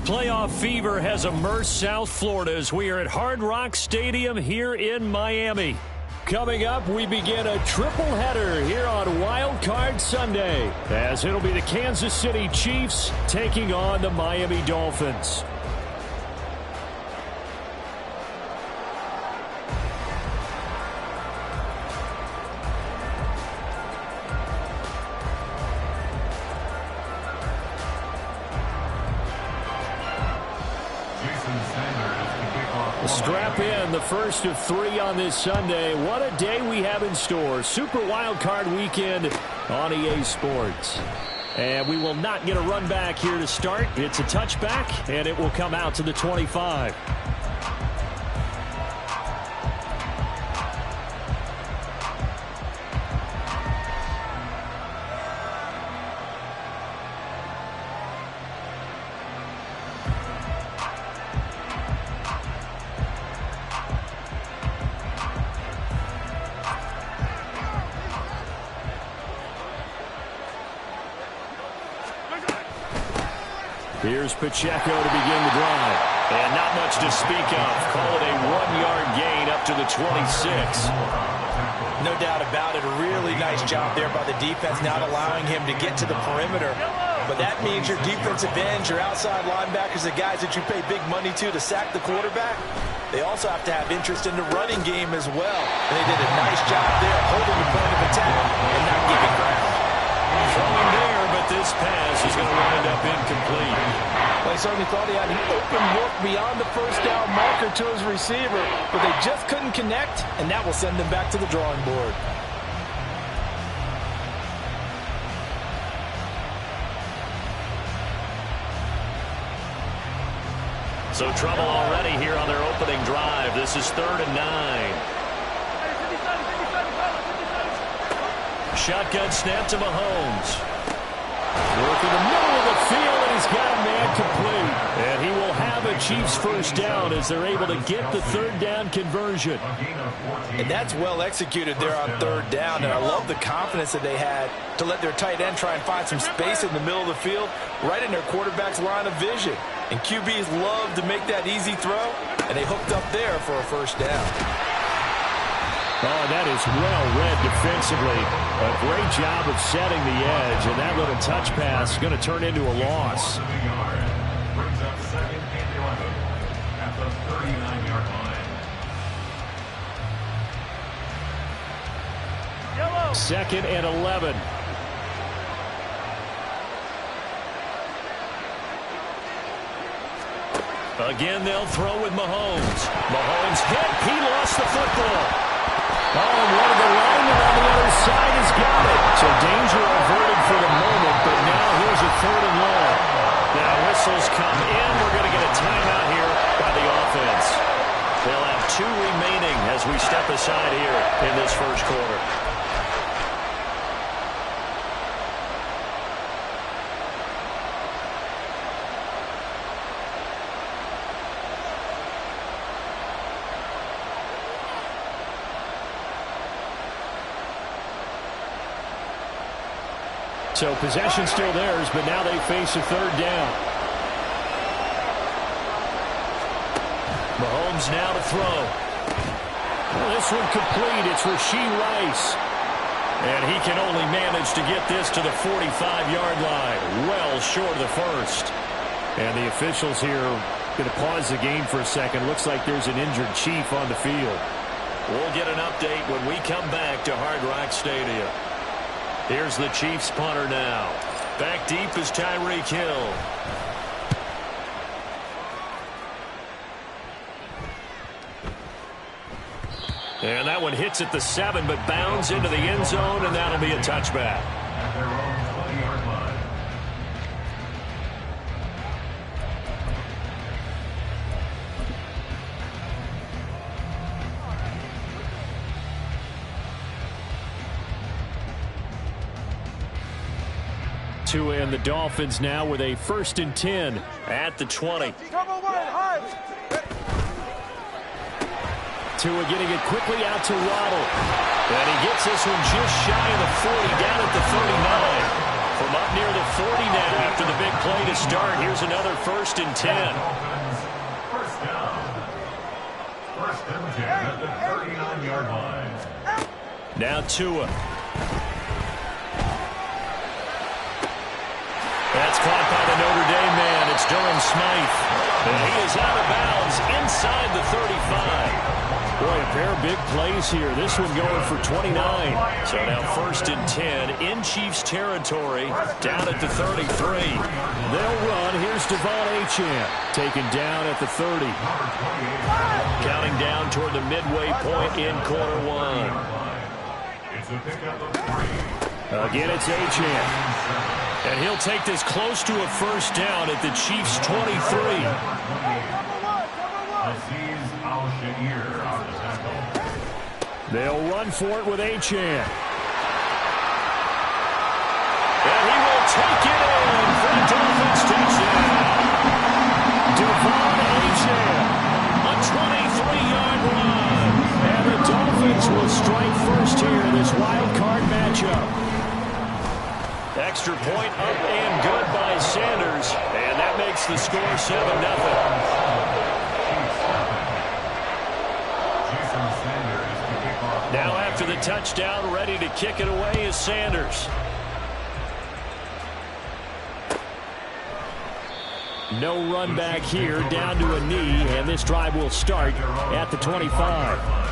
Playoff fever has immersed South Florida as we are at Hard Rock Stadium here in Miami. Coming up, we begin a triple header here on Wild Card Sunday, as it'll be the Kansas City Chiefs taking on the Miami Dolphins. Strap in, the first of 3 on this Sunday. What a day we have in store. Super Wild Card Weekend on EA Sports. And we will not get a run back here to start. It's a touchback, and it will come out to the 25. Here's Pacheco to begin the drive. And not much to speak of. Call it a 1-yard gain up to the 26. No doubt about it. A really nice job there by the defense, not allowing him to get to the perimeter. But that means your defensive ends, your outside linebackers, the guys that you pay big money to sack the quarterback, they also have to have interest in the running game as well. And they did a nice job there holding the point of attack and not giving ground. Throwing there, but this pass is going to wind up incomplete. Well, he certainly thought he had an open look beyond the first down marker to his receiver, but they just couldn't connect, and that will send them back to the drawing board. So trouble already here on their opening drive. This is 3rd and 9. Shotgun snap to Mahomes. Working the middle of the field, and he's got a man complete. And he will have a Chiefs first down as they're able to get the 3rd down conversion. And that's well executed there on 3rd down. And I love the confidence that they had to let their tight end try and find some space in the middle of the field, right in their quarterback's line of vision. And QBs love to make that easy throw, and they hooked up there for a first down. Oh, that is well read defensively. A great job of setting the edge, and that little touch pass is going to turn into a loss. Brings up 2nd and 11 at the 39-yard line. 2nd and 11. Again, they'll throw with Mahomes. Mahomes hit. He lost the football. Oh, and one of the linemen on the other side has got it. So danger averted for the moment, but now here's a 3rd and long. Now whistles come in. We're going to get a timeout here by the offense. They'll have 2 remaining as we step aside here in this first quarter. So possession still theirs, but now they face a 3rd down. Mahomes now to throw. Well, this one complete. It's Rashee Rice. And he can only manage to get this to the 45-yard line. Well short of the first. And the officials here going to pause the game for a second. Looks like there's an injured Chief on the field. We'll get an update when we come back to Hard Rock Stadium. Here's the Chiefs punter now. Back deep is Tyreek Hill. And that one hits at the 7, but bounds into the end zone, and that'll be a touchback. At their own 20-yard line. Tua and the Dolphins now with a 1st and 10 at the 20. Tua getting it quickly out to Waddle. And he gets this one just shy of the 40, down at the 39. For From up near the 40 now after the big play to start. Here's another 1st and 10. First down. 1st and 10 at the 39-yard line. Now Tua. That's caught by the Notre Dame man. It's Durham Smythe. And he is out of bounds inside the 35. Boy, a pair of big plays here. This one going for 29. So now 1st and 10 in Chiefs territory down at the 33. They'll run. Here's Devon Achane taken down at the 30. Counting down toward the midway point in quarter 1. It's a pickup of 3. Again, it's Achane. And he'll take this close to a 1st down at the Chiefs' 23. They'll run for it with Achane. And he will take it in for the Dolphins touchdown. Devon Achane, a 23-yard run. And the Dolphins will strike first here in this wild card matchup. Extra point up and good by Sanders. And that makes the score 7-0. Now after the touchdown, ready to kick it away is Sanders. No run back here, down to a knee, and this drive will start at the 25.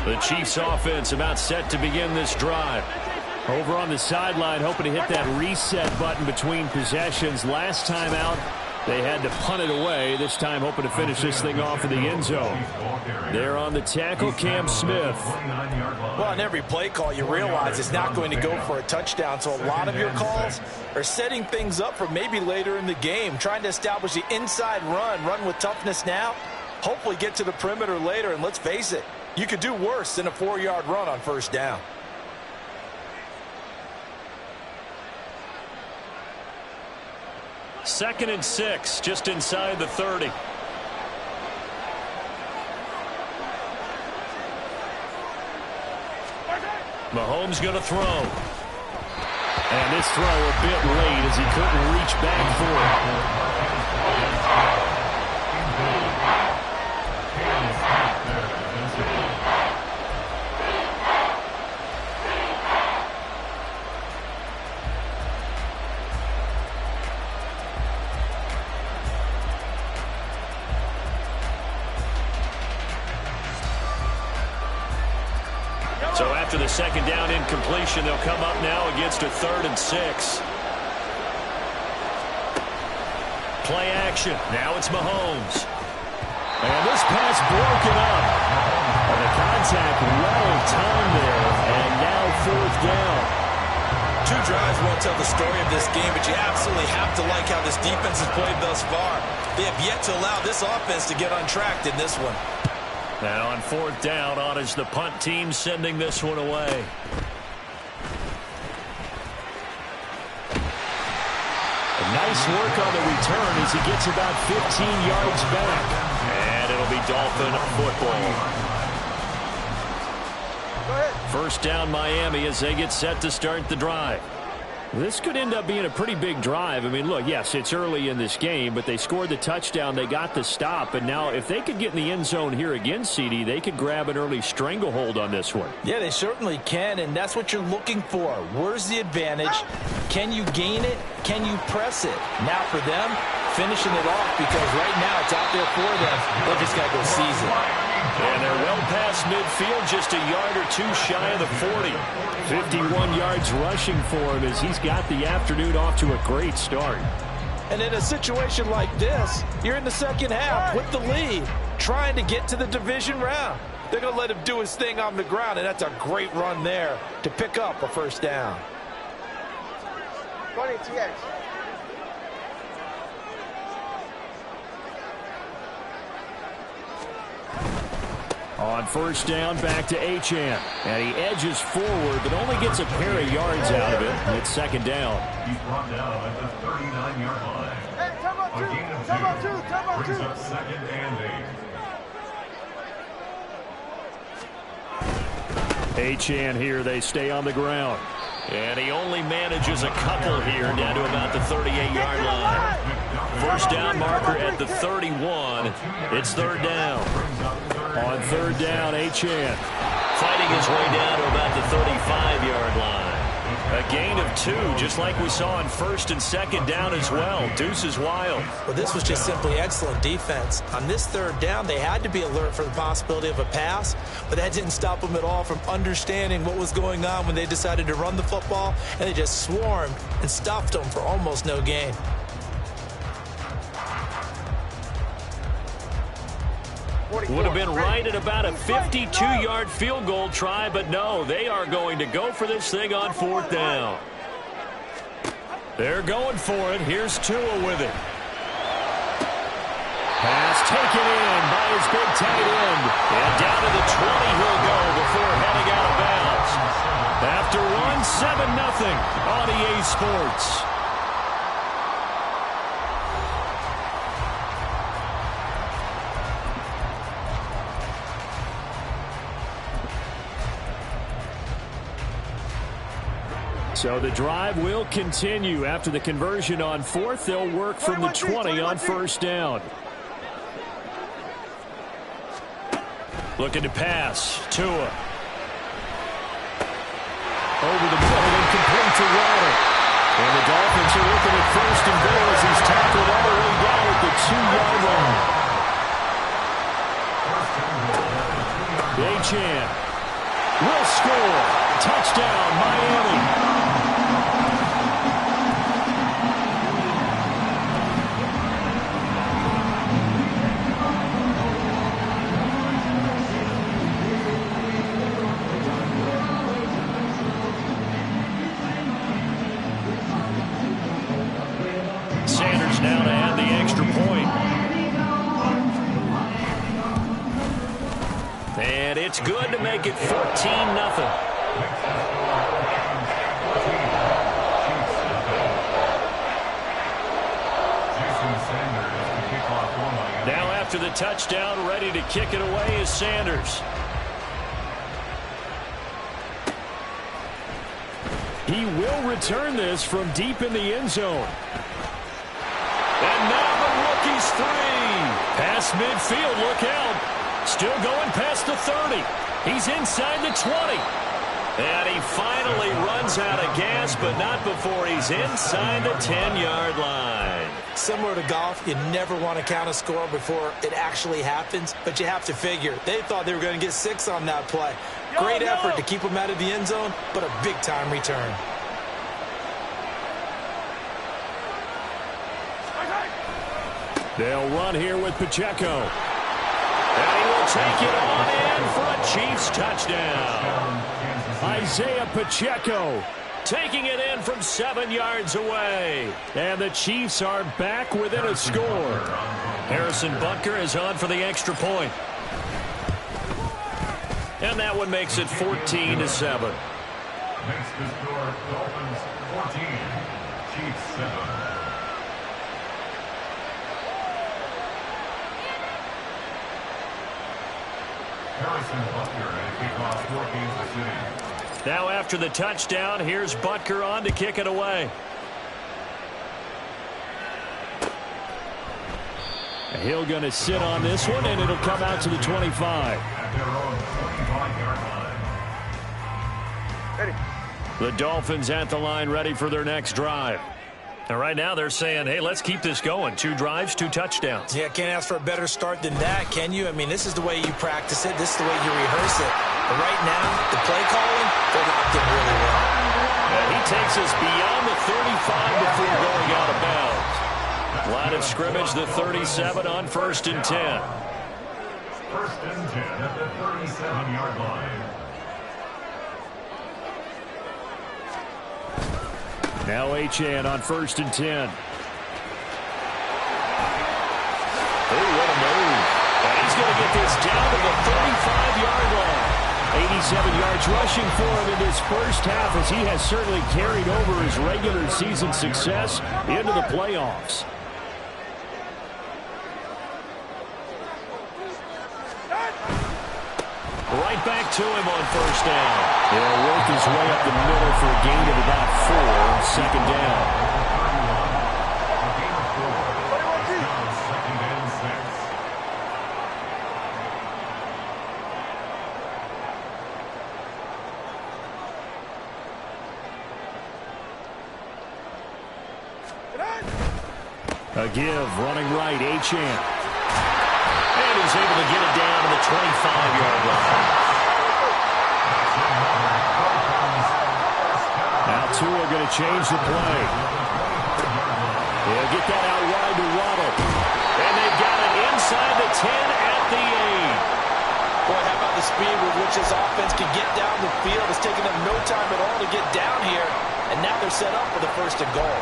The Chiefs offense about set to begin this drive. Over on the sideline, hoping to hit that reset button between possessions. Last time out, they had to punt it away. This time, hoping to finish this thing off in the end zone. There on the tackle, Cam Smith. Well, on every play call, you realize it's not going to go for a touchdown. So a lot of your calls are setting things up for maybe later in the game, trying to establish the inside run with toughness now, hopefully get to the perimeter later. And let's face it, you could do worse than a 4-yard run on 1st down. Second and 6, just inside the 30. Mahomes going to throw. And this throw a bit late as he couldn't reach back for it. So after the 2nd down incompletion, they'll come up now against a 3rd and 6. Play action. Now it's Mahomes. And this pass broken up. And the contact well timed there. And now 4th down. 2 drives won't tell the story of this game, but you absolutely have to like how this defense has played thus far. They have yet to allow this offense to get untracked in this one. Now on 4th down, on is the punt team sending this one away. Nice work on the return as he gets about 15 yards back. And it'll be Dolphin football. 1st down Miami as they get set to start the drive. This could end up being a pretty big drive. I mean, look, yes, it's early in this game, but they scored the touchdown. They got the stop. And now if they could get in the end zone here again, CD, they could grab an early stranglehold on this one. Yeah, they certainly can, and that's what you're looking for. Where's the advantage? Can you gain it? Can you press it? Now for them, finishing it off because right now it's out there for them. They just got to go seize it. And they're well past midfield, just a yard or 2 shy of the 40. 51 yards rushing for him as he's got the afternoon off to a great start. And in a situation like this, you're in the 2nd half with the lead, trying to get to the division round. They're going to let him do his thing on the ground, and that's a great run there to pick up a 1st down. On first down, back to Achane. And he edges forward, but only gets a pair of yards out of it. It's second down. He's brought down at the 39-yard line. Hey, time out two. Brings up second and 8. Achane here, they stay on the ground. And he only manages a couple here down to about the 38-yard line. First down marker at the 31. It's third down. On third down, Achane fighting his way down to about the 35-yard line. A gain of 2, just like we saw on first and second down as well. Deuce is wild. Well, this was just simply excellent defense. On this third down, they had to be alert for the possibility of a pass, but that didn't stop them at all from understanding what was going on when they decided to run the football, and they just swarmed and stuffed them for almost no gain. Would have been right at about a 52-yard field goal try, but no, they are going to go for this thing on fourth down. They're going for it. Here's Tua with it. Pass taken in by his big tight end. And down to the 20 he'll go before heading out of bounds. After one, 7-0 on EA Sports. So the drive will continue. After the conversion on fourth, they'll work from the 20 on first down. Looking to pass. Tua. Over the middle and complete to Water. And the Dolphins are looking at first and goal as he's tackled all the way down at the 2-yard line. Achane will score. Touchdown, Miami. Sanders now to add the extra point. And it's good to make it 14-0. Now after the touchdown, ready to kick it away is Sanders. He will return this from deep in the end zone. And now the rookie's free. Past midfield, look out. Still going past the 30. He's inside the 20. And he finally runs out of gas, but not before he's inside the 10-yard line. Similar to golf, you never want to count a score before it actually happens, but you have to figure. They thought they were going to get 6 on that play. Great effort to keep them out of the end zone, but a big-time return. They'll run here with Pacheco. And he will take it on in for a Chiefs touchdown. Isaiah Pacheco taking it in from 7 yards away. And the Chiefs are back within a score. Harrison Butker is on for the extra point. And that one makes it 14-7. Makes the score Dolphins 14, Chiefs 7. Harrison Butker at kickoff for Kansas City. Now after the touchdown, here's Butker on to kick it away. Hill going to sit on this one, and it'll come out to the 25. At their own 25-yard line. Ready. The Dolphins at the line ready for their next drive. And right now they're saying, hey, let's keep this going. 2 drives, 2 touchdowns. Yeah, can't ask for a better start than that, can you? I mean, this is the way you practice it. This is the way you rehearse it. But right now, the play calling, they're locked in really well. And he takes us beyond the 35 before going out of bounds. Line of scrimmage, the 37 on first and 10. First and 10 at the 37-yard line. Now Achane on first and 10. Oh, what a move. And he's going to get is down to the 35-yard line. 87 yards rushing for him in this first half, as he has certainly carried over his regular season success into the playoffs. Right back to him on first down. He'll work his way up the middle for a gain of about 4, second down. A give, running right, Achane. And he's able to get it down to the 25-yard line. Now Tua going to change the play. He'll get that out wide to Waddle. And they've got it inside the 10 at the 8. Boy, how about the speed with which this offense can get down the field? It's taken them no time at all to get down here. And now they're set up for the first and goal.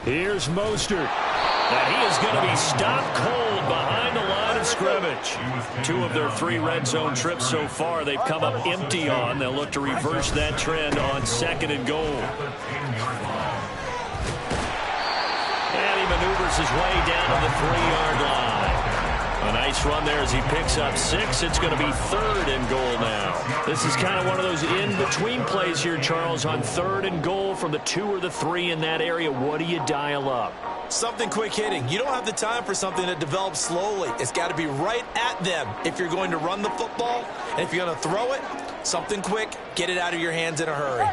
Here's Mostert. And he is going to be stopped cold behind the line of scrimmage. 2 of their 3 red zone trips so far they've come up empty on. They'll look to reverse that trend on second and goal. And he maneuvers his way down to the 3-yard line. A nice run there as he picks up 6. It's going to be 3rd and goal now. This is kind of one of those in-between plays here, Charles, on 3rd and goal from the 2 or the 3 in that area. What do you dial up? Something quick hitting. You don't have the time for something that develops slowly. It's got to be right at them if you're going to run the football. And if you're going to throw it, something quick, get it out of your hands in a hurry.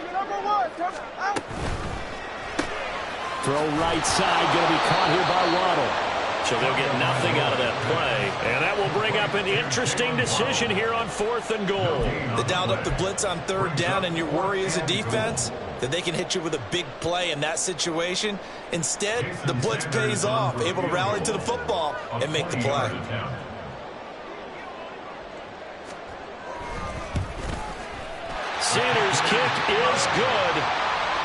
Throw right side, going to be caught here by Waddle. So they'll get nothing out of that play. And that will bring up an interesting decision here on 4th and goal. They dialed up the blitz on 3rd down, and your worry as a defense that they can hit you with a big play in that situation. Instead, the blitz pays off, able to rally to the football and make the play. Sanders' kick is good.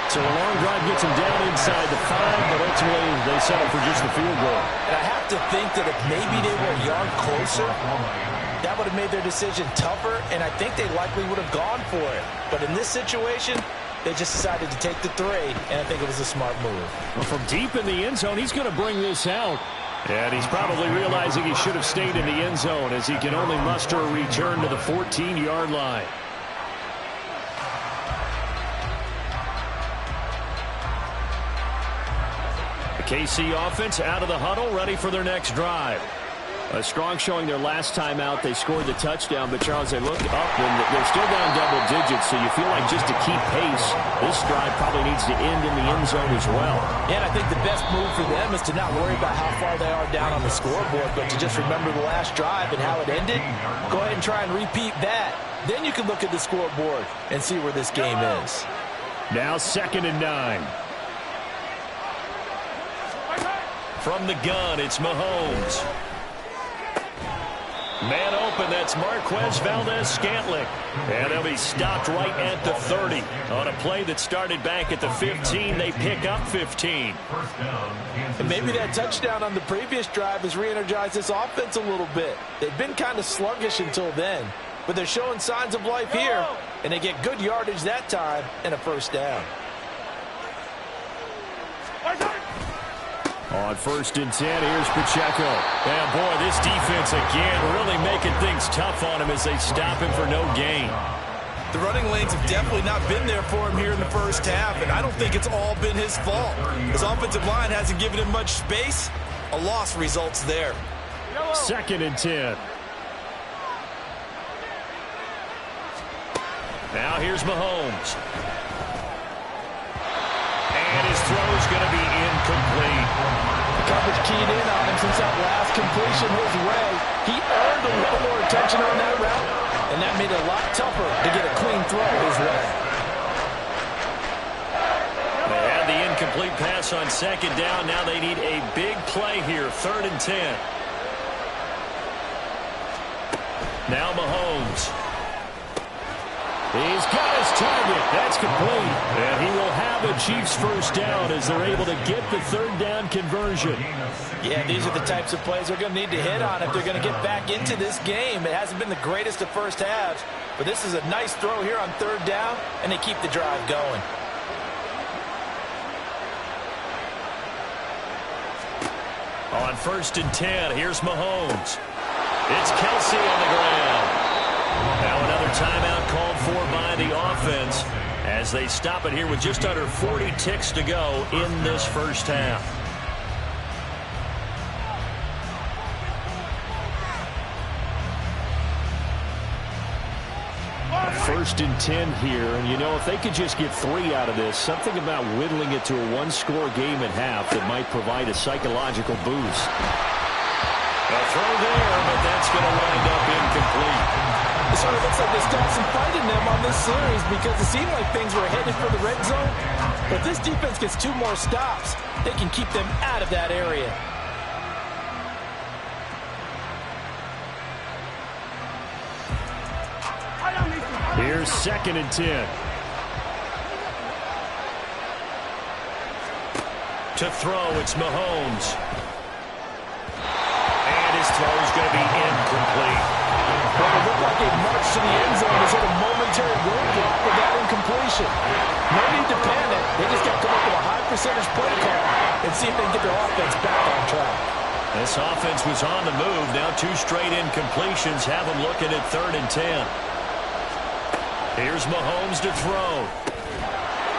So a long drive gets him down inside the 5, but ultimately they settle for just the field goal. And I have to think that if maybe they were a yard closer, that would have made their decision tougher, and I think they likely would have gone for it. But in this situation, they just decided to take the 3, and I think it was a smart move. Well, from deep in the end zone, he's going to bring this out. And he's probably realizing he should have stayed in the end zone as he can only muster a return to the 14-yard line. KC offense out of the huddle, ready for their next drive. A strong showing their last time out. They scored the touchdown, but Charles, they look up and they're still down double digits, so you feel like just to keep pace, this drive probably needs to end in the end zone as well. Yeah, and I think the best move for them is to not worry about how far they are down on the scoreboard, but to just remember the last drive and how it ended. Go ahead and try and repeat that. Then you can look at the scoreboard and see where this game is. Now 2nd and 9. From the gun, it's Mahomes. Man open, that's Marquez Valdez-Scantling. And they'll be stopped right at the 30. On a play that started back at the 15, they pick up 15. And maybe that touchdown on the previous drive has re-energized this offense a little bit. They've been kind of sluggish until then, but they're showing signs of life here, and they get good yardage that time and a first down. On 1st and 10, here's Pacheco. And boy, this defense again really making things tough on him as they stop him for no gain. The running lanes have definitely not been there for him here in the first half, and I don't think it's all been his fault. His offensive line hasn't given him much space. A loss results there. 2nd and 10. Now here's Mahomes. And his throw's going to be incomplete. Coverage keyed in on him since that last completion his way. He earned a little more attention on that route, and that made it a lot tougher to get a clean throw his way. They had the incomplete Incomplete pass on second down. Now they need a big play here. 3rd and 10. Now Mahomes. He's got his target. That's complete. And he will have a Chiefs first down as they're able to get the 3rd down conversion. Yeah, these are the types of plays they're going to need to hit on if they're going to get back into this game. It hasn't been the greatest of first halves, but this is a nice throw here on 3rd down, and they keep the drive going. On 1st and 10, here's Mahomes. It's Kelsey on the ground. Now another timeout called for by the offense as they stop it here with just under 40 ticks to go in this first half. First and 10 here, and you know, if they could just get 3 out of this, something about whittling it to a 1-score game at half that might provide a psychological boost. A throw there, but that's going to wind up incomplete. It sort of looks like they still have some fight in them on this series because it seemed like things were headed for the red zone. But this defense gets 2 more stops. They can keep them out of that area. Here's 2nd and 10. To throw, it's Mahomes. And his throw is going to be incomplete. Well, it looked like a march to the end zone is a momentary roadblock with that incompletion. No need to panic. They just got to come up with a high percentage play call and see if they can get their offense back on track. This offense was on the move. Now 2 straight incompletions have them looking at 3rd and 10. Here's Mahomes to throw.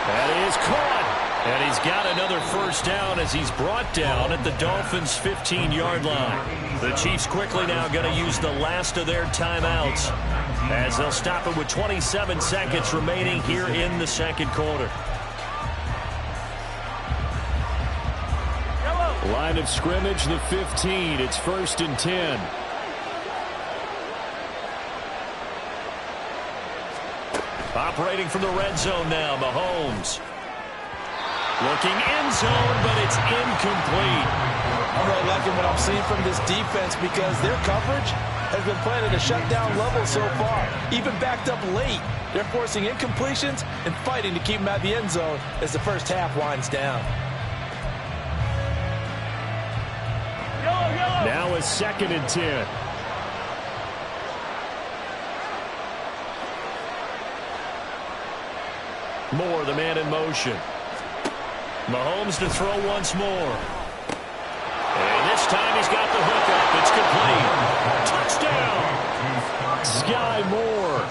That is caught. And he's got another first down as he's brought down at the Dolphins' 15-yard line. The Chiefs quickly now going to use the last of their timeouts as they'll stop it with 27 seconds remaining here in the 2nd quarter. Line of scrimmage, the 15. It's 1st and 10. Operating from the red zone now, Mahomes. Looking end zone, but it's incomplete. I'm really liking what I'm seeing from this defense because their coverage has been playing at a shutdown level so far. Even backed up late, they're forcing incompletions and fighting to keep them at the end zone as the first half winds down. Now a 2nd and 10. Moore, the man in motion. Mahomes to throw once more. And this time he's got the hook up. It's complete. Touchdown. Sky Moore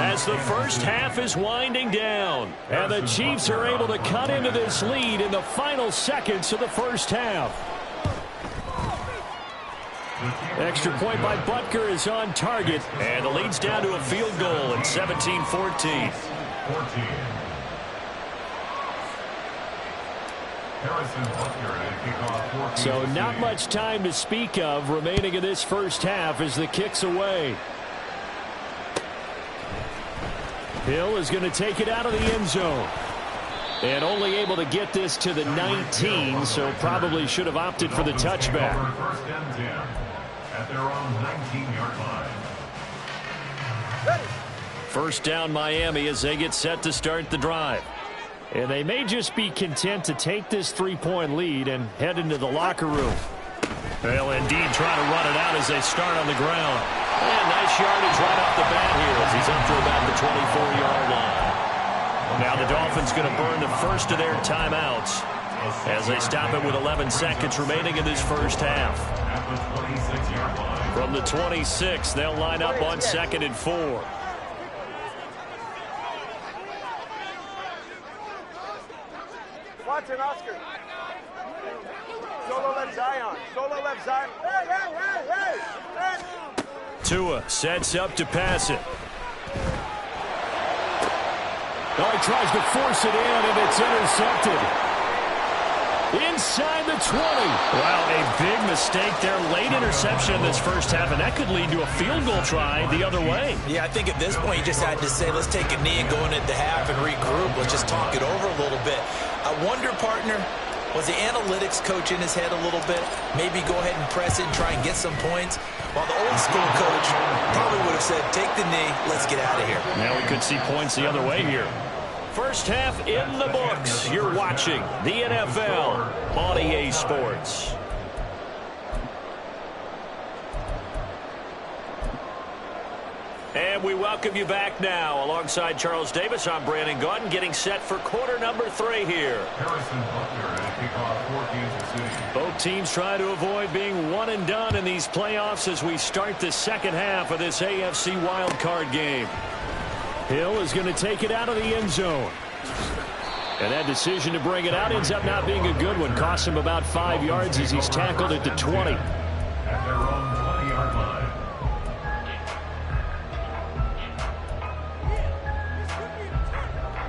as the first half is winding down. And the Chiefs are able to cut into this lead in the final seconds of the first half. Extra point by Butker is on target. And the lead's down to a field goal at 17-14. So not much time to speak of remaining in this first half as the kick's away. Hill is going to take it out of the end zone. And only able to get this to the 19, so probably should have opted for the touchback. First and 10 at their own 19-yard line. First down Miami as they get set to start the drive. And they may just be content to take this 3-point lead and head into the locker room. They'll indeed try to run it out as they start on the ground. And nice yardage right off the bat here as he's up to about the 24-yard line. Now the Dolphins going to burn the first of their timeouts as they stop it with 11 seconds remaining in this first half. From the 26, they'll line up on 2nd and 4. Watson, Oscar. Solo left Zion. Solo left Zion. Hey! Tua sets up to pass it. Oh, he tries to force it in, and it's intercepted. Inside the 20. Wow, a big mistake there. Late interception in this first half, and that could lead to a field goal try the other way. Yeah, I think at this point you just had to say, let's take a knee and go into the half and regroup. Let's just talk it over a little bit. I wonder, partner, was the analytics coach in his head a little bit? Maybe go ahead and press it and try and get some points. While the old school coach probably would have said, take the knee, let's get out of here. Now we could see points the other way here. First half in the books. You're watching the NFL on EA Sports. And we welcome you back now. Alongside Charles Davis, I'm Brandon Gaudin, getting set for quarter number 3 here. Harrison Butler at kickoff for Kansas City. Both teams try to avoid being one and done in these playoffs as we start the second half of this AFC wildcard game. Hill is going to take it out of the end zone. And that decision to bring it out ends up not being a good one. Costs him about 5 yards as he's tackled at the 20. At their own 20-yard line.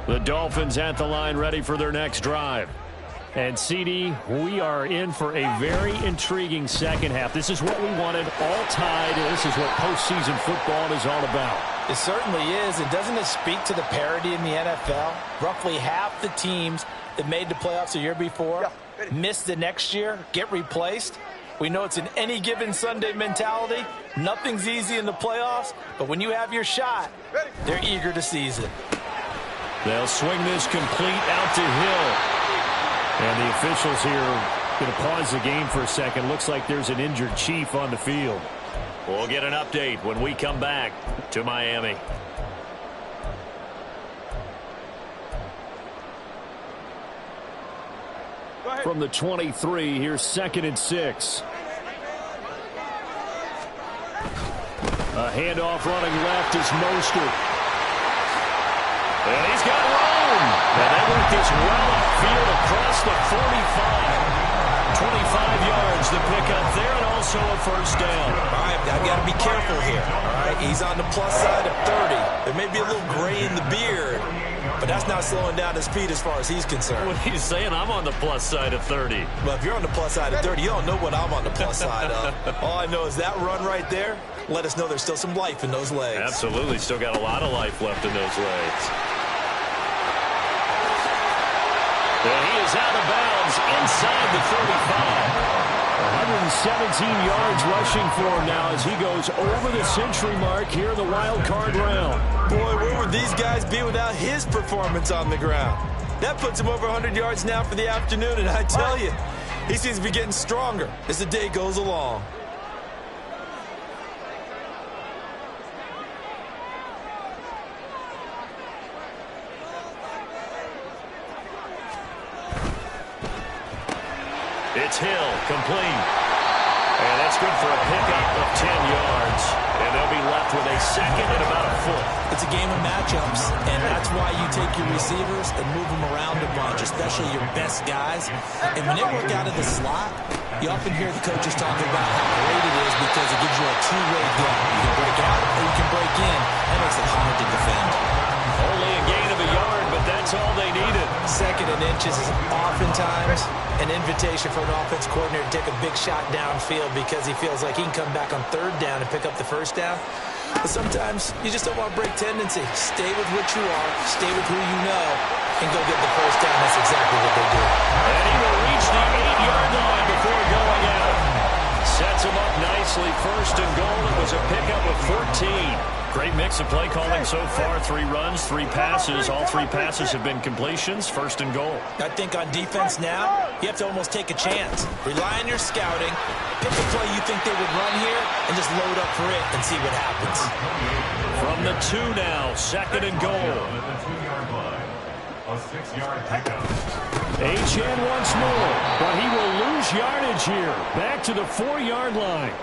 The Dolphins at the line ready for their next drive. And, CD, we are in for a very intriguing second half. This is what we wanted, all tied. This is what postseason football is all about. It certainly is. And doesn't it speak to the parity in the NFL? Roughly half the teams that made the playoffs the year before miss the next year, get replaced. We know it's an any given Sunday mentality. Nothing's easy in the playoffs, but when you have your shot, they're eager to seize it. They'll swing this complete out to Hill. And the officials here going to pause the game for a second. Looks like there's an injured Chief on the field. We'll get an update when we come back to Miami. From the 23, here's 2nd and 6. A handoff running left is Mostert. And he's got room. And they work this well upfield across the 45. 25 yards to pick up there, and also a first down. All right, I've got to be careful here. All right, he's on the plus side of 30. There may be a little gray in the beard, but that's not slowing down his speed as far as he's concerned. What are you saying? I'm on the plus side of 30. Well, if you're on the plus side of 30, you don't know what I'm on the plus side of. All I know is that run right there let us know there's still some life in those legs. Absolutely. Still got a lot of life left in those legs. And he is out of bounds inside the 35. 117 yards rushing for him now as he goes over the century mark here in the wild card round. Boy, where would these guys be without his performance on the ground? That puts him over 100 yards now for the afternoon, and I tell you, he seems to be getting stronger as the day goes along. It's Hill, complete. And that's good for a pickup of 10 yards. And they'll be left with a second and about a foot. It's a game of matchups, and that's why you take your receivers and move them around a bunch, especially your best guys. And when they work out of the slot, you often hear the coaches talking about how great it is because it gives you a two-way gap. You can break out or you can break in. That makes it hard to defend. Only a gain of a yard, but that's all they needed. 2nd and inches is oftentimes an invitation for an offense coordinator to take a big shot downfield because he feels like he can come back on 3rd down and pick up the first down. But sometimes you just don't want to break tendency. Stay with what you are, stay with who you know, and go get the first down. That's exactly what they do. And he will reach the 8-yard line before going out. Sets him up nicely. 1st and goal. It was a pickup of 14. Great mix of play calling so far. 3 runs, 3 passes. All 3 passes have been completions. 1st and goal. I think on defense now, you have to almost take a chance. Rely on your scouting. Pick a play you think they would run here and just load up for it and see what happens. From the 2 now, 2nd and goal. At the 2-yard line. A 6-yard pickup. Achane once more, but he will lose yardage here. Back to the 4-yard line.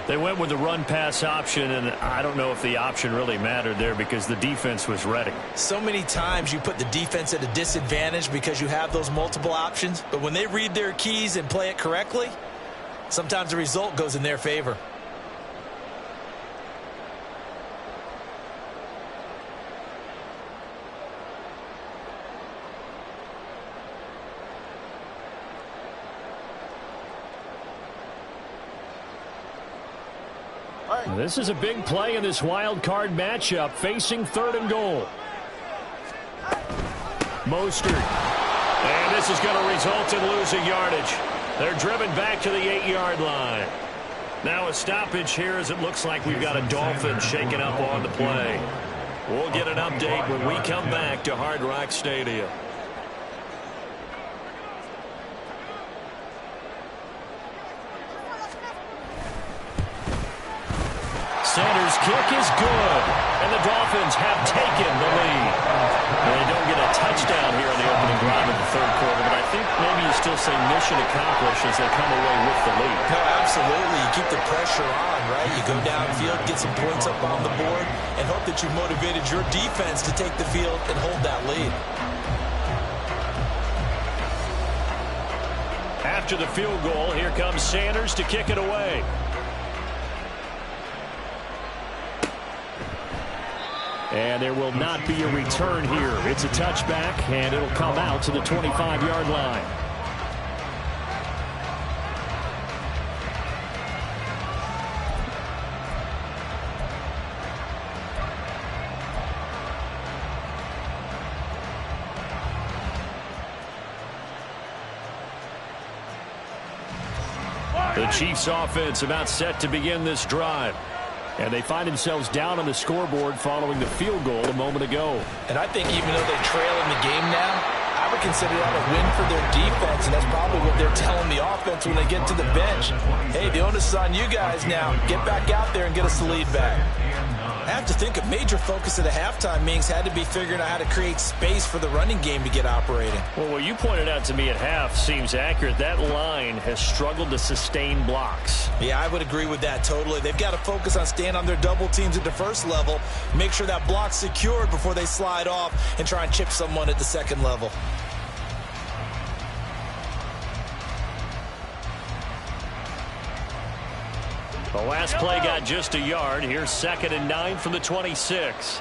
They went with the run-pass option, and I don't know if the option really mattered there because the defense was ready. So many times you put the defense at a disadvantage because you have those multiple options, but when they read their keys and play it correctly, sometimes the result goes in their favor. This is a big play in this wild card matchup, facing 3rd and goal. Mostert And this is going to result in losing yardage. They're driven back to the 8-yard line. Now a stoppage here as it looks like we've got a Dolphin shaken up on the play. We'll get an update when we come back to Hard Rock Stadium. Sanders' kick is good, and the Dolphins have taken the lead. They don't get a touchdown here in the opening drive of the third quarter, but I think maybe you still say mission accomplished as they come away with the lead. No, absolutely. You keep the pressure on, right? You go downfield, get some points up on the board, and hope that you motivated your defense to take the field and hold that lead. After the field goal, here comes Sanders to kick it away. And there will not be a return here. It's a touchback, and it'll come out to the 25-yard line. The Chiefs offense about set to begin this drive. And they find themselves down on the scoreboard following the field goal a moment ago. And I think even though they trail in the game now, I would consider that a win for their defense, and that's probably what they're telling the offense when they get to the bench. Hey, the onus is on you guys now. Get back out there and get us the lead back. I have to think a major focus of the halftime meetings had to be figuring out how to create space for the running game to get operating. Well, what you pointed out to me at half seems accurate. That line has struggled to sustain blocks. Yeah, I would agree with that totally. They've got to focus on staying on their double teams at the first level, make sure that block's secured before they slide off and try and chip someone at the second level. The last play got just a yard. Here's 2nd and 9 from the 26.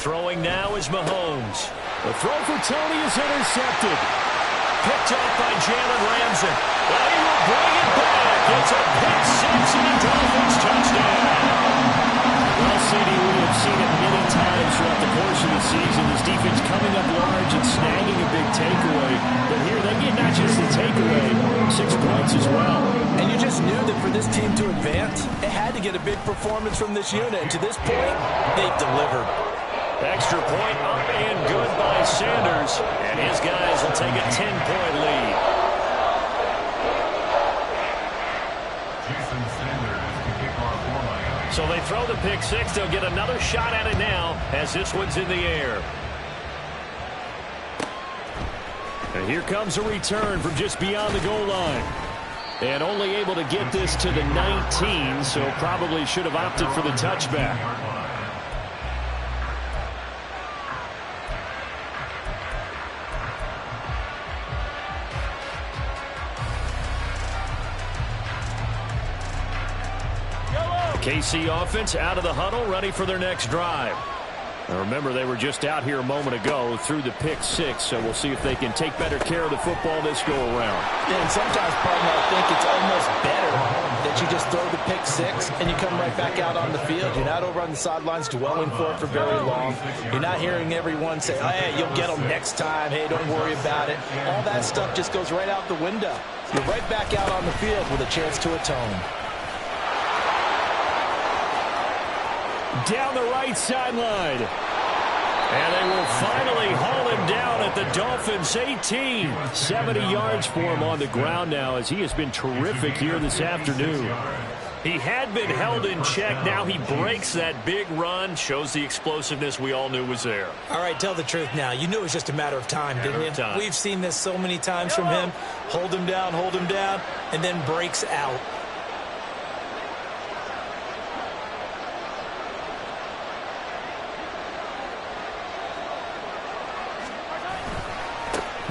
Throwing now is Mahomes. The throw for Tony is intercepted. Picked up by Jalen Ramsey. Well, he will bring it back. It's a pick six and a Dolphins touchdown. Well, CD, we have seen it many times throughout the course of the season. This defense coming up large and snagging a big takeaway. But here they get not just the takeaway, 6 points as well. And you just knew that for this team to advance, it had to get a big performance from this unit. And to this point, they've delivered. Extra point up and good by Sanders. And his guys will take a 10-point lead. So they throw the pick six. They'll get another shot at it now as this one's in the air. And here comes a return from just beyond the goal line. And only able to get this to the 19, so probably should have opted for the touchback. KC offense out of the huddle, ready for their next drive. Now remember, they were just out here a moment ago through the pick six, so we'll see if they can take better care of the football this go-around. Yeah, and sometimes, partner, I think it's almost better that you just throw the pick six and you come right back out on the field. You're not over on the sidelines dwelling for it for very long. You're not hearing everyone say, oh, hey, you'll get them next time. Hey, don't worry about it. All that stuff just goes right out the window. You're right back out on the field with a chance to atone. Down the right sideline. And they will finally haul him down at the Dolphins' 18. 70 yards for him on the ground now as he has been terrific here this afternoon. He had been held in check. Now he breaks that big run. Shows the explosiveness we all knew was there. All right, tell the truth now. You knew it was just a matter of time, didn't you? We've seen this so many times from him. Hold him down, and then breaks out.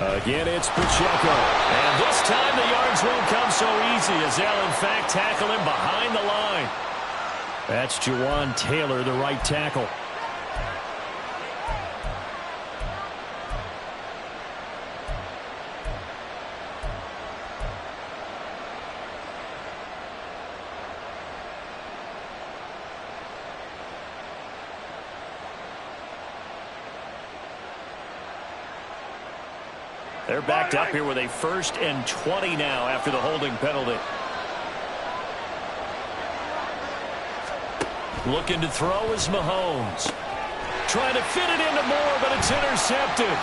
Again, it's Pacheco. And this time the yards won't come so easy as they'll, in fact, tackle him behind the line. That's Jawan Taylor, the right tackle. They're backed up here with a 1st and 20 now after the holding penalty. Looking to throw is Mahomes. Trying to fit it into Moore, but it's intercepted.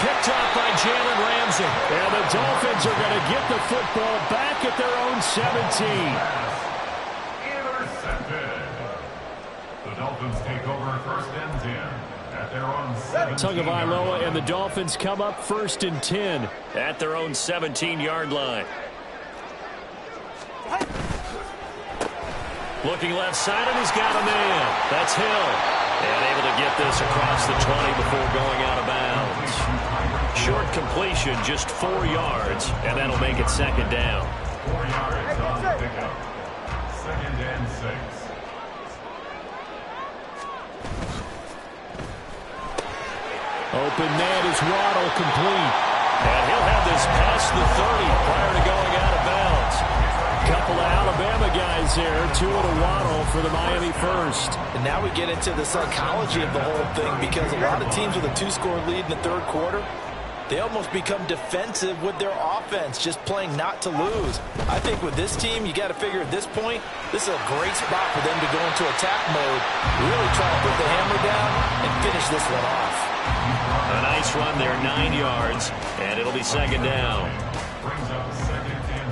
Picked up by Jalen Ramsey. And the Dolphins are going to get the football back at their own 17. Intercepted. The Dolphins take over 1st and 10 at their own 17. Tagovailoa and the Dolphins come up 1st and 10 at their own 17-yard line. Looking left side, and he's got a man. That's Hill. And able to get this across the 20 before going out of bounds. Short completion, just 4 yards, and that'll make it 2nd down. 4 yards on the pickup. 2nd and 6. Open man is Waddle, complete. And he'll have this past the 30 prior to going out of bounds. Couple of Alabama guys there, 2 at a Waddle for the Miami first. And now we get into the psychology of the whole thing, because a lot of teams with a 2-score lead in the 3rd quarter, they almost become defensive with their offense, just playing not to lose. I think with this team, you got to figure at this point, this is a great spot for them to go into attack mode, really try to put the hammer down and finish this one off. A nice run there, 9 yards, and it'll be 2nd down. Brings up 2nd and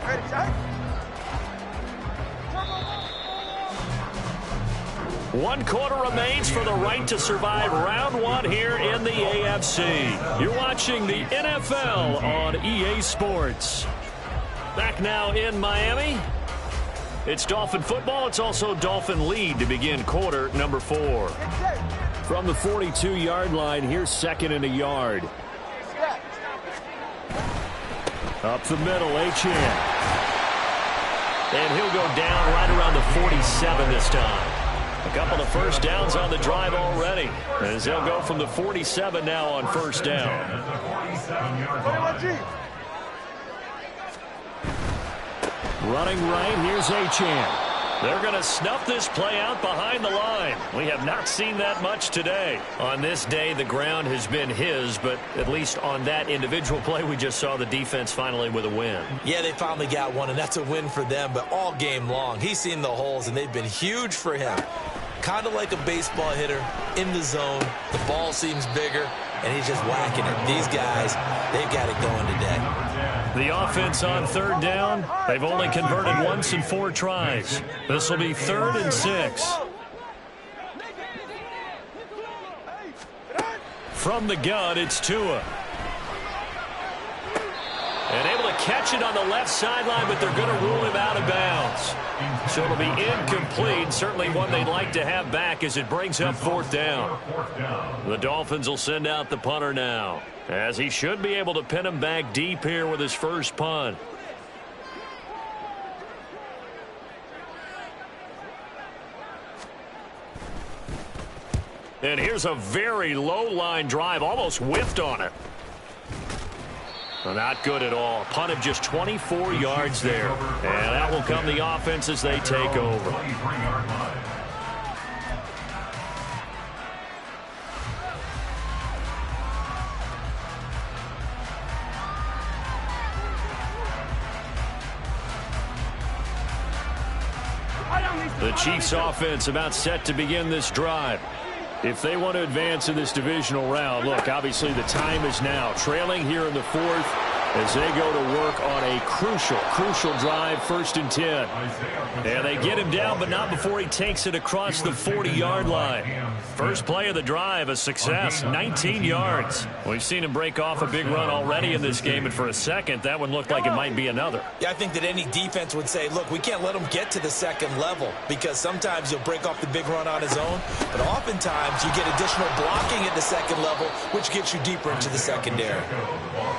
1. Ready, Jack? 1 quarter remains for the right to survive round 1 here in the AFC. You're watching the NFL on EA Sports. Back now in Miami. It's Dolphin football. It's also Dolphin lead to begin quarter number 4. From the 42-yard line, here's 2nd and a yard. Up the middle, Achane. And he'll go down right around the 47 this time. A couple of 1st downs on the drive already, as they'll go from the 47 now on 1st down. Running right, here's Achane. They're going to snuff this play out behind the line. We have not seen that much today. On this day, the ground has been his, but at least on that individual play, we just saw the defense finally with a win. Yeah, they finally got one, and that's a win for them, but all game long, he's seen the holes, and they've been huge for him. Kind of like a baseball hitter in the zone. The ball seems bigger, and he's just whacking it. These guys, they've got it going today. The offense on 3rd down, they've only converted once in 4 tries. This will be 3rd and 6. From the gun, it's Tua. And able to catch it on the left sideline, but they're going to rule him out of bounds. So it'll be incomplete. Certainly one they'd like to have back as it brings up 4th down. The Dolphins will send out the punter now, as he should be able to pin him back deep here with his first punt. And here's a very low line drive, almost whiffed on it. Not good at all. Punt of just 24 yards there. And that will come the offense as they take over. The Chiefs offense about set to begin this drive. If they want to advance in this divisional round, look, obviously the time is now. Trailing here in the 4th as they go to work on a crucial drive, 1st and 10. And they get him down, but not before he takes it across the 40-yard line. First play of the drive, a success, 19 yards. We've seen him break off a big run already in this game, and for a second, that one looked like it might be another. Yeah, I think that any defense would say, look, we can't let him get to the 2nd level, because sometimes he'll break off the big run on his own, but oftentimes you get additional blocking at the 2nd level, which gets you deeper into the secondary.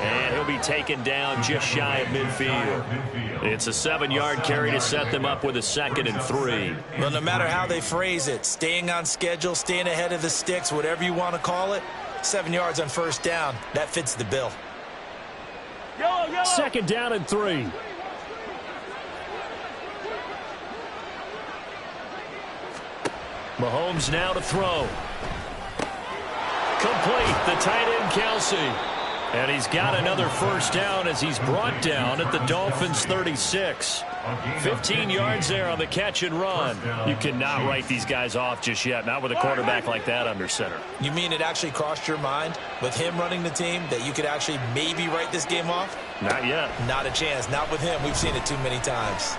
And he'll be taken down just shy of midfield. It's a 7-yard carry to set them up with a 2nd and 3. Well, no matter how they phrase it, staying on schedule, staying ahead of the sticks, whatever you want to call it, 7 yards on 1st down, that fits the bill. 2nd down and 3. Mahomes now to throw. Complete, the tight end Kelsey. And he's got another first down as he's brought down at the Dolphins' 36. 15 yards there on the catch and run. You cannot write these guys off just yet, not with a quarterback like that under center. You mean it actually crossed your mind with him running the team that you could actually maybe write this game off? Not yet. Not a chance. Not with him. We've seen it too many times.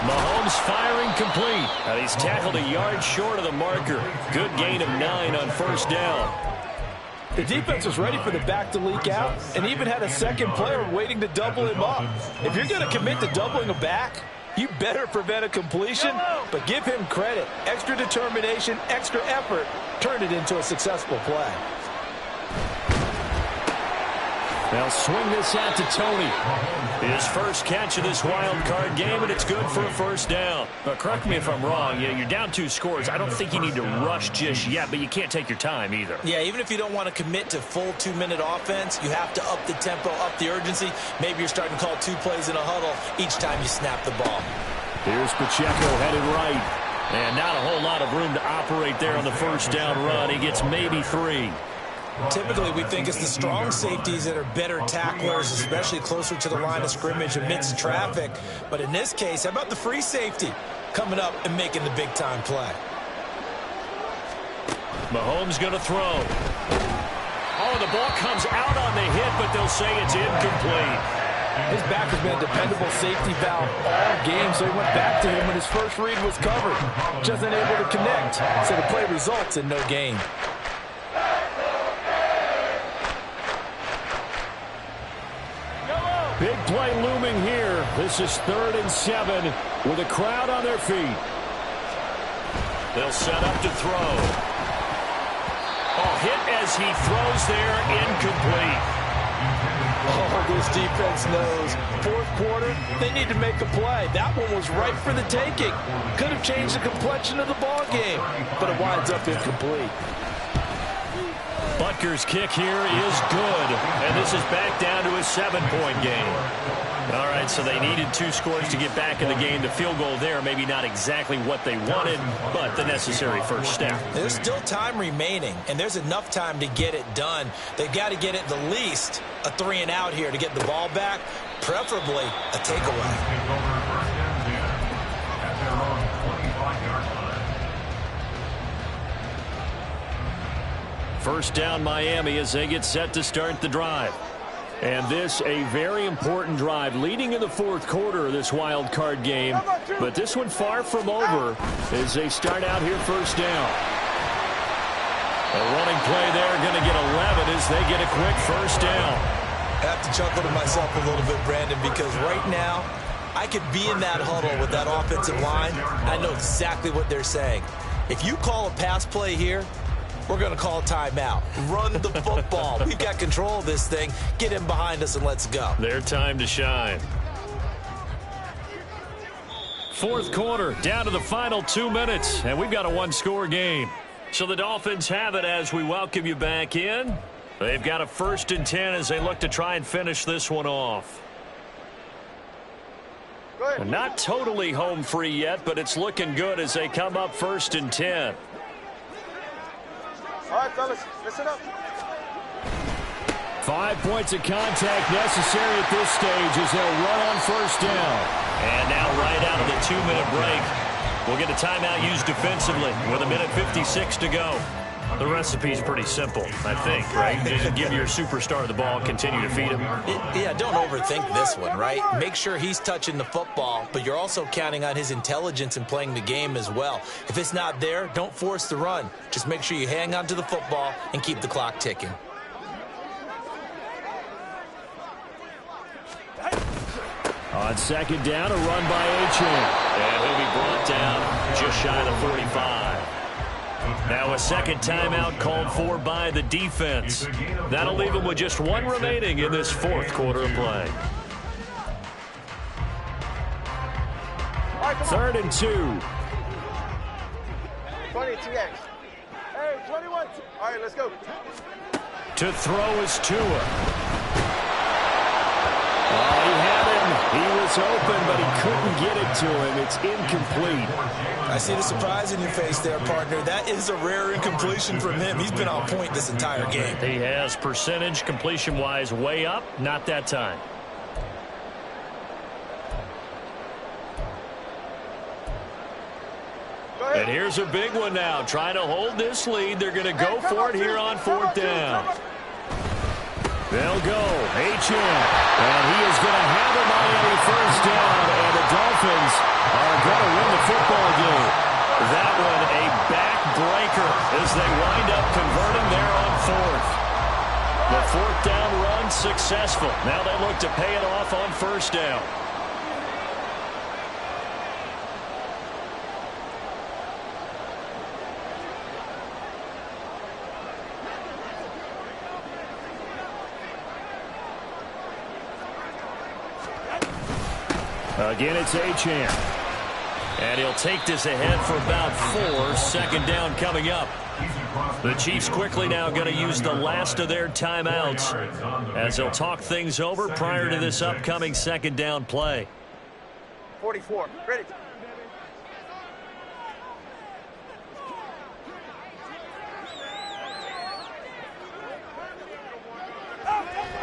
Mahomes firing complete. And he's tackled a yard short of the marker. Good gain of 9 on first down. The defense was ready for the back to leak out and even had a second player waiting to double him up. If you're going to commit to doubling a back, you better prevent a completion, but give him credit. Extra determination, extra effort, turned it into a successful play. They'll swing this out to Tony. His first catch of this wild card game, and it's good for a first down. But correct me if I'm wrong. You're down 2 scores. I don't think you need to rush just yet, but you can't take your time either. Yeah, even if you don't want to commit to full 2-minute offense, you have to up the tempo, up the urgency. Maybe you're starting to call 2 plays in a huddle each time you snap the ball. Here's Pacheco headed right. And not a whole lot of room to operate there on the first down run. He gets maybe 3. Typically, we think it's the strong safeties that are better tacklers, especially closer to the line of scrimmage amidst traffic. But in this case, how about the free safety coming up and making the big-time play? Mahomes going to throw. Oh, the ball comes out on the hit, but they'll say it's incomplete. His back has been a dependable safety valve all game, so he went back to him when his first read was covered. Just unable to connect, so the play results in no gain. Big play looming here. This is 3rd and 7 with a crowd on their feet. They'll set up to throw. Oh, hit as he throws there, incomplete. Oh, this defense knows. 4th quarter, they need to make a play. That one was ripe for the taking. Could have changed the complexion of the ball game, but it winds up incomplete. Butker's kick here is good, and this is back down to a 7-point game. All right, so they needed 2 scores to get back in the game. The field goal there, maybe not exactly what they wanted, but the necessary first step. There's still time remaining, and there's enough time to get it done. They've got to get at the least a 3-and-out here to get the ball back, preferably a takeaway. First down Miami as they get set to start the drive. And this a very important drive leading in the 4th quarter of this wild card game. But this one far from over as they start out here first down. A running play there, going to get 11 as they get a quick first down. I have to chuckle to myself a little bit, Brandon, because right now I could be in that huddle with that offensive line. I know exactly what they're saying. If you call a pass play here, we're going to call a timeout. Run the football. We've got control of this thing. Get him behind us and let's go. Their time to shine. 4th quarter, down to the final 2 minutes, and we've got a 1-score game. So the Dolphins have it as we welcome you back in. They've got a 1st and 10 as they look to try and finish this one off. Not totally home free yet, but it's looking good as they come up 1st and 10. All right, fellas, listen up. 5 points of contact necessary at this stage as they'll run on first down. And now right out of the 2-minute break, we'll get a timeout used defensively with 1:56 to go. The recipe's pretty simple, I think, right? Just give your superstar the ball, continue to feed him. Yeah, don't overthink this one, right? Make sure he's touching the football, but you're also counting on his intelligence in playing the game as well. If it's not there, don't force the run. Just make sure you hang on to the football and keep the clock ticking. On 2nd down, a run by Achane. And he'll be brought down just shy of the 45. Now a 2nd timeout called for by the defense. That'll leave them with just 1 remaining in this 4th quarter of play. 3rd and 2. 20 TX. Hey, 21. All right, let's go. To throw is Tua. Oh, he had him. He was open, but he couldn't get it to him. It's incomplete. I see the surprise in your face there, partner. That is a rare incompletion from him. He's been on point this entire game. He has percentage completion-wise way up. Not that time. And here's a big one now. Trying to hold this lead. They're going to go for it here on 4th down. They'll go. H.M. And he is going to have a Miami 1st down. And the Dolphins are going to win the football game. That one a backbreaker as they wind up converting there on 4th. The 4th down run successful. Now they look to pay it off on 1st down. Again, it's Achane. And he'll take this ahead for about 4. 2nd down coming up. The Chiefs quickly now going to use the last of their timeouts as they'll talk things over prior to this upcoming 2nd down play. 44. Ready.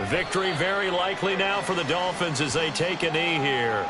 Victory very likely now for the Dolphins as they take a knee here.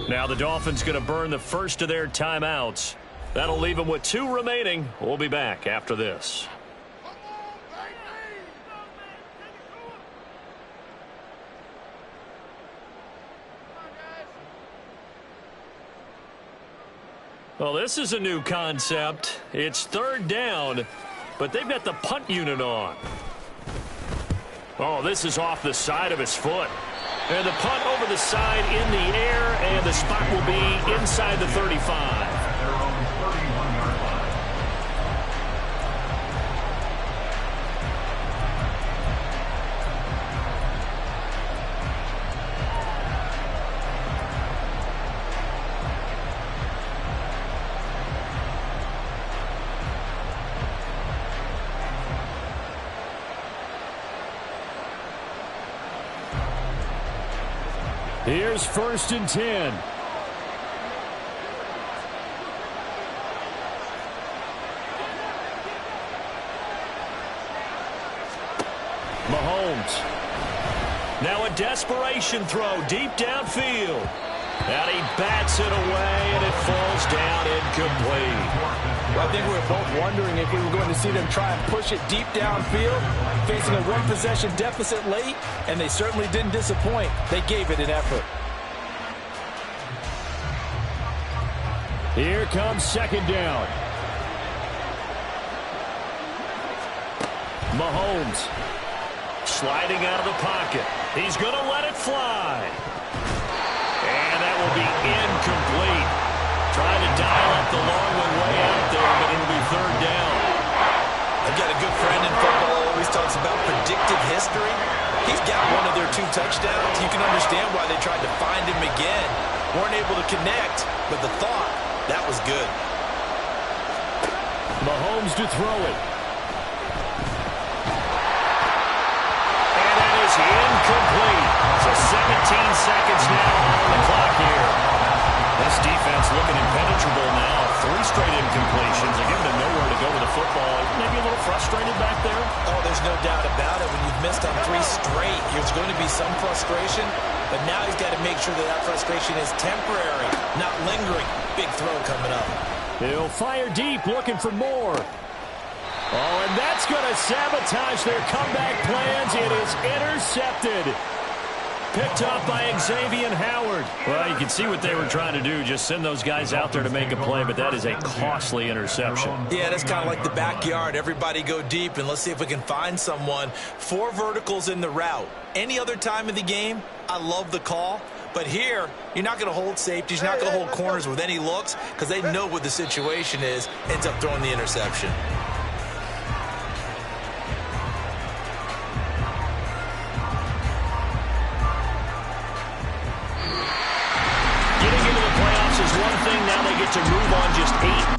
Now the Dolphins going to burn the first of their timeouts. That'll leave them with 2 remaining. We'll be back after this. Well, this is a new concept. It's 3rd down, but they've got the punt unit on. Oh, this is off the side of his foot. And the punt over the side in the air, and the spot will be inside the 35. Here's 1st and 10. Mahomes. Now a desperation throw deep downfield. And he bats it away, and it falls down incomplete. Well, I think we were both wondering if we were going to see them try and push it deep downfield, facing a 1-possession deficit late, and they certainly didn't disappoint. They gave it an effort. Here comes 2nd down. Mahomes sliding out of the pocket. He's going to let it fly. And that will be incomplete. Trying to dial up the long way out there, but it'll be 3rd down. I've got a good friend in football who always talks about predictive history. He's got one of their 2 touchdowns. You can understand why they tried to find him again. Weren't able to connect, but the thought, that was good. Mahomes to throw it. And that is incomplete. So 17 seconds now on the clock here. This defense looking impenetrable now. 3 straight incompletions. They're giving them nowhere to go with the football. Maybe a little frustrated back there. Oh, there's no doubt about it. When you've missed on 3 straight, there's going to be some frustration. But now he's got to make sure that frustration is temporary, not lingering. Big throw coming up. He'll fire deep, looking for more. Oh, and that's going to sabotage their comeback plans. It is intercepted. Picked up by Xavier Howard. Well, you can see what they were trying to do, just send those guys out there to make a play, but that is a costly interception. Yeah, that's kind of like the backyard. Everybody go deep, and let's see if we can find someone. 4 verticals in the route. Any other time of the game, I love the call. But here, you're not going to hold safeties, you're not going to hold corners with any looks because they know what the situation is, ends up throwing the interception. Getting into the playoffs is one thing. Now they get to move on just 8.